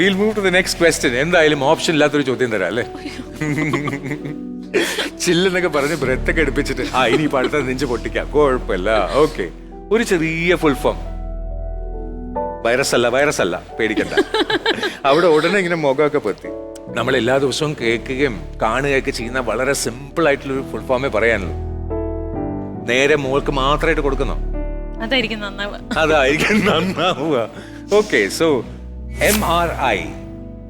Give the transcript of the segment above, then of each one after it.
we'll move to the next question. എന്തായാലും option ഇല്ലാത്തൊരു ചോദ്യം തരാം അല്ലേ? ചില്ലെന്നൊക്കെ പറഞ്ഞ് ബ്രെത്തൊക്കെ എടുപ്പിച്ചിട്ട് ഇനി ഇപ്പൊ അടുത്ത നെഞ്ച് പൊട്ടിക്കാം, കുഴപ്പമില്ല. ഓക്കെ, ഒരു ചെറിയ ഫുൾ ഫോം. വൈറസ് അല്ല, പേടിക്കണ്ട. അവിടെ ഉടനെ ഇങ്ങനെ മുഖമൊക്കെ പൊത്തി. നമ്മൾ എല്ലാ ദിവസവും കേൾക്കുകയും കാണുകയൊക്കെ ചെയ്യുന്ന വളരെ സിമ്പിൾ ആയിട്ടുള്ളൊരു ഫുൾ ഫോമേ പറയാനുള്ളൂ. നേരെ മോൾക്ക് മാത്രമായിട്ട് കൊടുക്കുന്നോ? അതായിരിക്കും നന്നാവുക. ഓക്കെ, സോ MRI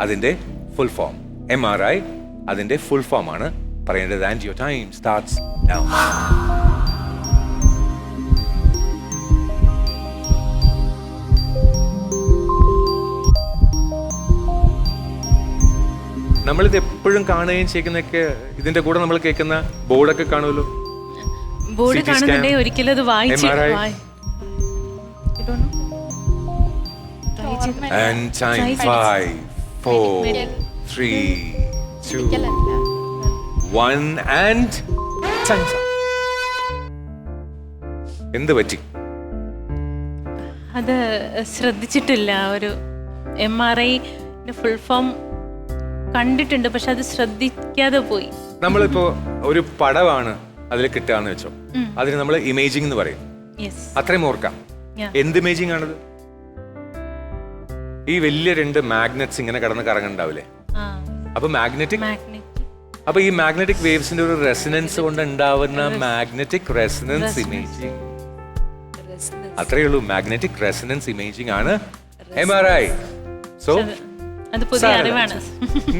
അതിന്റെ ഫുൾ ഫോം. MRI അതിന്റെ ഫുൾ ഫോം ആണ് പറയേണ്ടത്. And your time starts now. നമ്മളിത് എപ്പോഴും കാണുകയും ചെയ്യുന്നൊക്കെ ഇതിന്റെ കൂടെ നമ്മൾ കേൾക്കുന്ന ബോർഡൊക്കെ കാണുമല്ലോ. ബോർഡ് കാണുന്നുണ്ടേ, ഒരിക്കലും അത് And time 5, 4, 3, 2, 1 and time's up. എന്ത് പറ്റി? അത് ശ്രദ്ധിച്ചിട്ടില്ല. ഒരു MRI ഫുൾ ഫോം കണ്ടിട്ടുണ്ട്, പക്ഷെ അത് ശ്രദ്ധിക്കാതെ പോയി. നമ്മളിപ്പോ ഒരു പടമാണ് അതിൽ കിട്ടുകയെന്ന് വെച്ചോ, അതിന് നമ്മൾ ഇമേജിംഗ് എന്ന് പറയും. അത്രയും ഓർക്കാം. എന്ത് ഇമേജിംഗ് ആണത്? ഈ വലിയ 2 മാഗ്നറ്റ്സ് ഇങ്ങനെ കടന്ന് കറങ്ങുന്നുണ്ടാവില്ലേ? അപ്പൊ അപ്പൊ ഈ മാഗ്നറ്റിക് വേവ്സിന്റെ ഒരു റെസനൻസ് കൊണ്ട് ഉണ്ടാവുന്ന മാഗ്നറ്റിക് റെസനൻസ് ഇമേജിംഗ്. അത്രയേ ഉള്ളൂ. മാഗ്നറ്റിക് റെസനൻസ് ഇമേജിംഗ് ആണ് MRI. So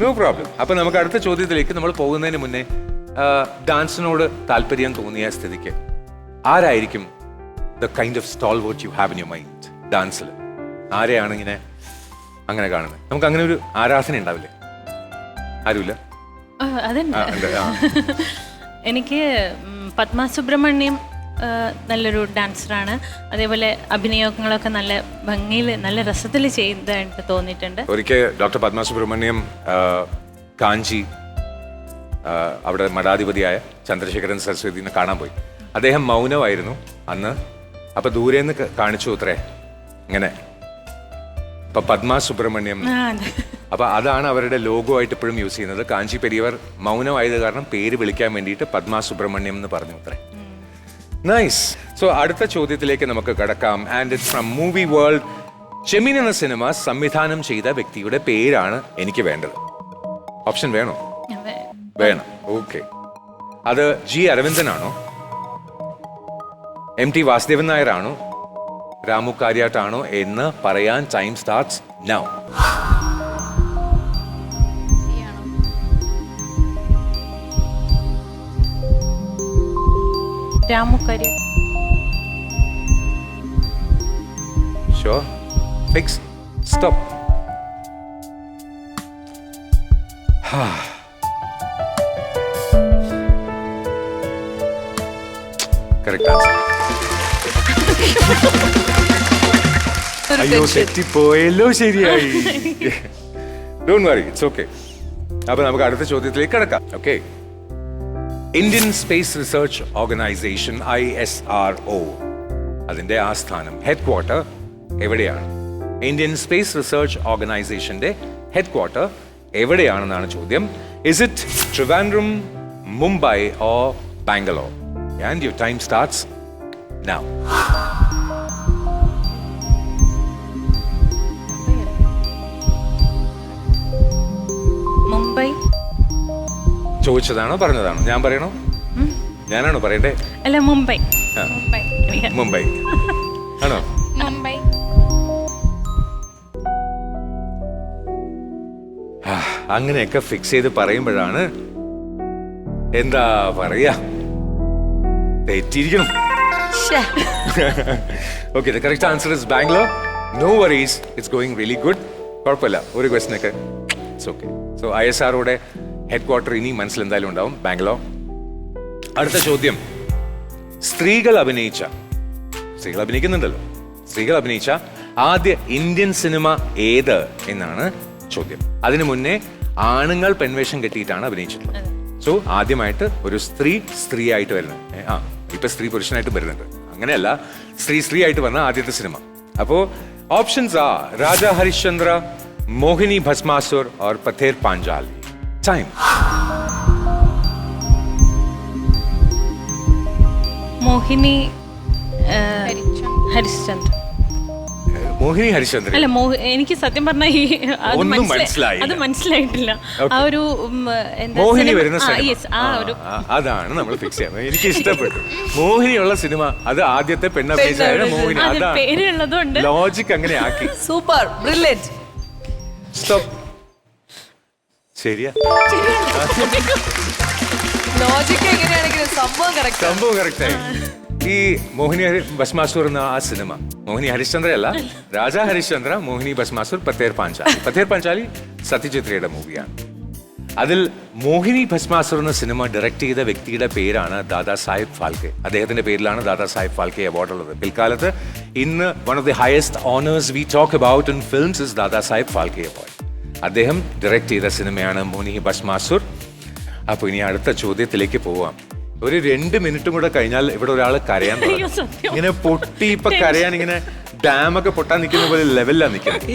no problem. അപ്പൊ നമുക്ക് അടുത്ത ചോദ്യത്തിലേക്ക് നമ്മൾ പോകുന്നതിന് മുന്നേ ഡാൻസിനോട് താല്പര്യം തോന്നിയ സ്ഥിതിക്ക് ആരായിരിക്കും the kind of stalwart you have in your mind? ഡാൻസിൽ ആരെയാണ് ഇങ്ങനെ അങ്ങനെ കാണുന്നത്? നമുക്ക് അങ്ങനെ ഒരു ആരാധന ഉണ്ടാവില്ലേ? ആരുമില്ല? എനിക്ക് പത്മ സുബ്രഹ്മണ്യം നല്ലൊരു ഡാൻസറാണ്. അതേപോലെ അഭിനയങ്ങളൊക്കെ നല്ല ഭംഗിയിൽ നല്ല രസത്തിൽ ചെയ്തതായിട്ട് തോന്നിയിട്ടുണ്ട്. ഒരിക്കൽ ഡോക്ടർ പത്മ സുബ്രഹ്മണ്യം കാഞ്ചി അവിടെ മഠാധിപതിയായ ചന്ദ്രശേഖരൻ സരസ്വതിനെ കാണാൻ പോയി. അദ്ദേഹം മൗനമായിരുന്നു അന്ന്. അപ്പൊ ദൂരേന്ന് കാണിച്ചു അത്രേ ഇങ്ങനെ. അപ്പൊ പത്മ സുബ്രഹ്മണ്യം. അപ്പൊ അതാണ് അവരുടെ ലോഗോ ആയിട്ട് ഇപ്പോഴും യൂസ് ചെയ്യുന്നത്. കാഞ്ചി പെരിയവർ മൗനമായത് കാരണം പേര് വിളിക്കാൻ വേണ്ടിയിട്ട് പത്മ സുബ്രഹ്മണ്യം എന്ന് പറഞ്ഞു അത്രേ. നൈസ്. സോ അടുത്ത ചോദ്യത്തിലേക്ക് നമുക്ക് കടക്കാം. And it's from movie world. ചെമ്മീൻ എന്ന സിനിമ സംവിധാനം ചെയ്ത വ്യക്തിയുടെ പേരാണ് എനിക്ക് വേണ്ടത്. ഓപ്ഷൻ വേണോ? വേണം. ഓക്കെ. അത് G. അരവിന്ദനാണോ, MT വാസുദേവൻ നായരാണോ, രാമു കാര്യാട്ടാണോ എന്ന് പറയാൻ time starts now. Ramu Kariat. Sure. Fix. Stop. Correct answer. അയ്യോ തെറ്റിപ്പോയല്ലോ. ശരിയായി. Don't worry, it's okay. അപ്പൊ നമുക്ക് അടുത്ത ചോദ്യത്തിലേക്ക് കിടക്കാം. Okay. Indian space research organisation ISRO അതിന്റെ ആസ്ഥാനം ഹെഡ് ക്വാർട്ടർ എവിടെയാണ്? ഇന്ത്യൻ സ്പേസ് റിസർച്ച് ഓർഗനൈസേഷന്റെ ഹെഡ് ക്വാർട്ടർ എവിടെയാണെന്നാണ് ചോദ്യം. Is it Trivandrum, Mumbai or Bangalore? And your time starts now. Mumbai. ചോദിച്ചതാണോ പറഞ്ഞതാണോ? ഞാൻ പറയണോ? ഞാനാണോ പറയണ്ടേ? അല്ല, മുംബൈ. മുംബൈ ആണോ? മുംബൈ. അങ്ങനെയൊക്കെ ഫിക്സ് ചെയ്ത് പറയുമ്പോഴാണ് എന്താ പറയാ, തെറ്റിയിരിക്കണം. Okay, the correct answer is Bangalore. No worries, it's going really good. കുഴപ്പമില്ല, ഒരു ക്വസ്റ്റിനൊക്കെ ഇറ്റ്സ് ഓക്കെ. സോ ISROയുടെ ഹെഡ് ക്വാർട്ടർ ഇനി മനസ്സിൽ എന്തായാലും ഉണ്ടാവും, ബാംഗ്ലൂർ. അടുത്ത ചോദ്യം. സ്ത്രീകൾ അഭിനയിക്കുന്നുണ്ടല്ലോ, സ്ത്രീകൾ അഭിനയിച്ച ആദ്യ ഇന്ത്യൻ സിനിമ ഏത് എന്നാണ് ചോദ്യം. അതിനു മുന്നേ ആണുങ്ങൾ പെൺവേഷം കെട്ടിയിട്ടാണ് അഭിനയിച്ചിട്ടുള്ളത്. സോ ആദ്യമായിട്ട് ഒരു സ്ത്രീ ആയിട്ട് വരുന്നത്. ഇപ്പൊ സ്ത്രീ പുരുഷനായിട്ട് വരുന്നുണ്ട്, അങ്ങനെയല്ല, സ്ത്രീ ആയിട്ട് വന്ന ആദ്യത്തെ സിനിമ. അപ്പോ ഓപ്ഷൻസ് ആ രാജാ ഹരിശ്ചന്ദ്ര, मोहिनी भस्मासुर और पथेर पांचाली. Time. മോഹിനി ഹരിശ്ചന്ദ്ര. മോഹിനി ഹരിശ്ചന്ദ്രൻ. അല്ല എനിക്ക് സത്യം പറഞ്ഞ ഒന്നും മനസ്സിലായില്ല. അത് മനസ്സിലായിട്ടില്ല. ആ ഒരു മോഹിനി വരുന്ന അതാണ് നമ്മൾ ഫിക്സ് ചെയ്യാം. എനിക്ക് ഇഷ്ടപ്പെട്ടു മോഹിനിയുള്ള സിനിമ. അത് ആദ്യത്തെ പെണ്ണഭിനയിച്ചാണ് മോഹിനി. പേരുള്ളതുകൊണ്ട് ലോജിക് അങ്ങനെ ആക്കി. Super brilliant. സ്റ്റോപ്പ്. ശരിയാ, ലോജിക് എങ്ങനെയാണെങ്കിലും സംഭവം കറക്റ്റ് ആയി. ഈ മോഹിനി ഭസ്മാസുർ എന്ന ആ സിനിമ, മോഹിനി ഹരിശ്ചന്ദ്ര അല്ല, രാജാ ഹരിശ്ചന്ദ്ര, മോഹിനി ഭസ്മാസുർ, പത്തേർ പാഞ്ചാലി. പത്തേർ പാഞ്ചാലി സത്യജിത്രയുടെ മൂവിയാണ്. അതിൽ മോഹിനി ഭസ്മാസുർ എന്ന സിനിമ ഡയറക്റ്റ് ചെയ്ത വ്യക്തിയുടെ പേരാണ് ദാദാ സാഹിബ് ഫാൽക്കെ. അദ്ദേഹത്തിന്റെ പേരിലാണ് ദാദാ സാഹിബ് ഫാൽക്കെ അവാർഡ് ഉള്ളത്. പിൽക്കാലത്ത് ഇന്ന് one of the highest honours we talk about in films is Dada Saheb Phalke award. അദ്ദേഹം ഡയറക്റ്റ് ചെയ്ത സിനിമയാണ് മോഹിനി ഭസ്മാസുർ. അപ്പോൾ ഇനി അടുത്ത ചോദ്യത്തിലേക്ക് പോവാം. ഒരു 2 മിനിറ്റും കൂടെ കഴിഞ്ഞാൽ ഇവിടെ ഒരാൾ കരയാൻ തുടങ്ങും. ഇങ്ങനെ പൊട്ടി ഇപ്പൊ കരയാൻ, ഇങ്ങനെ ഡാമൊക്കെ പൊട്ടാൻ നിൽക്കുന്ന പോലെ ലെവലിലാണ് നിൽക്കുന്നത്.